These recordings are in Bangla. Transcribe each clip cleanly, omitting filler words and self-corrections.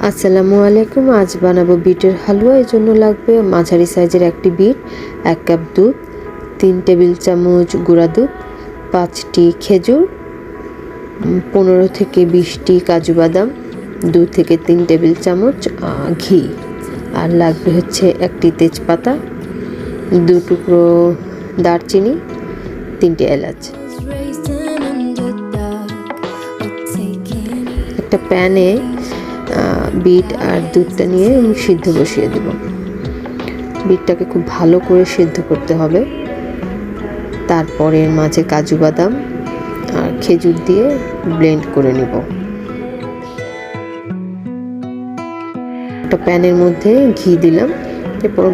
আসসালামু আলাইকুম। আজ বানাবো বিটের হালুয়া। এর জন্য লাগবে মাঝারি সাইজের একটি বিট, 1 কাপ দুধ, 3 টেবিল চামচ গুঁড়া দুধ, 5টি খেজুর, 15 থেকে 20টি কাজু বাদাম, 2 থেকে 3 টেবিল চামচ ঘি, আর লাগবে হচ্ছে একটি তেজপাতা, 2 টুকরো দারচিনি, 3টে এলাচ। একটা প্যানে বিট আর দুধটা নিয়ে আমি সিদ্ধ বসিয়ে দেব। বিটটাকে খুব ভালো করে সিদ্ধ করতে হবে। তারপরে মাঝে কাজু বাদাম আর খেজুর দিয়ে ব্লেন্ড করে নেব। একটা প্যানের মধ্যে ঘি দিলাম, এরপর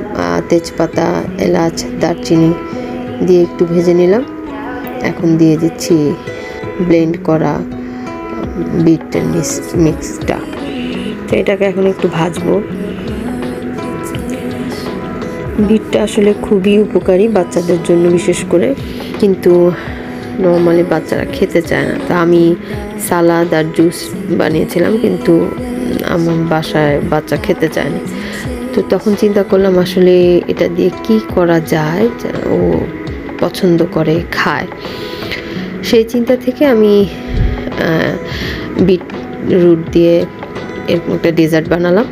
তেজপাতা, এলাচ, দারচিনি দিয়ে একটু ভেজে নিলাম। এখন দিয়ে দিচ্ছি ব্লেন্ড করা বিটের মিক্সটা। তো এটাকে এখন একটু ভাজবো। বিটটা আসলে খুবই উপকারী বাচ্চাদের জন্য বিশেষ করে, কিন্তু নর্মালি বাচ্চারা খেতে চায় না। তো আমি সালাদ আর জুস বানিয়েছিলাম, কিন্তু আমার বাসায় বাচ্চা খেতে চায় না। তো তখন চিন্তা করলাম আসলে এটা দিয়ে কি করা যায়, ও পছন্দ করে খায়। সেই চিন্তা থেকে আমি বিটরুট দিয়ে এরকম একটা ডেজার্ট বানালাম।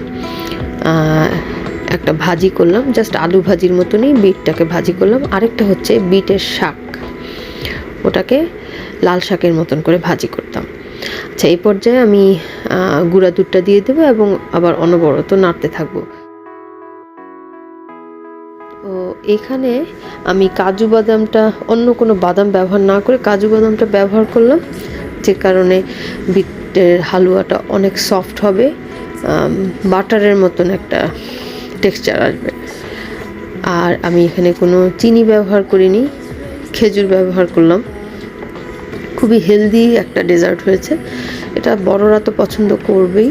একটা ভাজি করলাম, জাস্ট আলু ভাজির মতনই বিটটাকে ভাজি করলাম। আরেকটা হচ্ছে বিটের শাক, ওটাকে লাল শাকের মতন করে ভাজি করতাম। আচ্ছা, এই পর্যায়ে আমি গুঁড়া দুধটা দিয়ে দেবো এবং আবার অনবরত নাড়তে থাকবো। তো এখানে আমি কাজু বাদামটা, অন্য কোনো বাদাম ব্যবহার না করে কাজু বাদামটা ব্যবহার করলাম, যে কারণে বিটের হালুয়াটা অনেক সফট হবে, বাটারের মতন একটা টেক্সচার আসবে। আর আমি এখানে কোনো চিনি ব্যবহার করিনি, খেজুর ব্যবহার করলাম। খুবই হেলদি একটা ডেজার্ট হয়েছে। এটা বড়রা তো পছন্দ করবেই,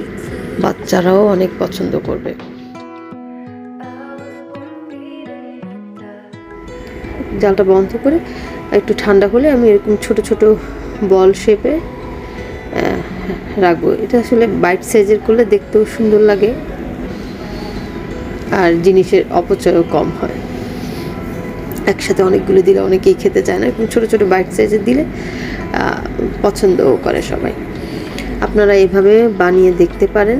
বাচ্চারাও অনেক পছন্দ করবে। জালটা বন্ধ করে একটু ঠান্ডা হলে আমি এরকম ছোট ছোট বল শেপে রাখবো। এটা আসলে বাইট সাইজের করলে দেখতেও সুন্দর লাগে, আর জিনিসের অপচয়ও কম হয়। একসাথে অনেকগুলো দিলে অনেকেই খেতে চায় না, এবং ছোটো ছোটো বাইট সাইজের দিলে পছন্দও করে সবাই। আপনারা এভাবে বানিয়ে দেখতে পারেন,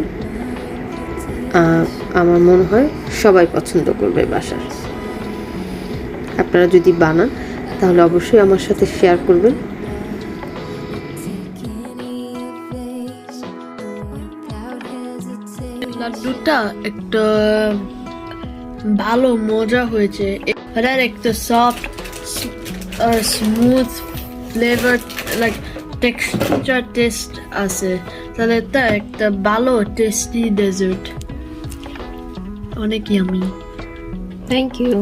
আমার মনে হয় সবাই পছন্দ করবে বাসার। আপনারা যদি বানান তাহলে অবশ্যই আমার সাথে শেয়ার করবেন। লাড্ডুটা একটা ভালো মজা হয়েছে। এটার একটা সফট আর smooth flavour, like texture taste আছে। তাহলে এটা একটা ভালো টেস্টি ডেজার্ট, অনেক ইয়ামি। Thank you.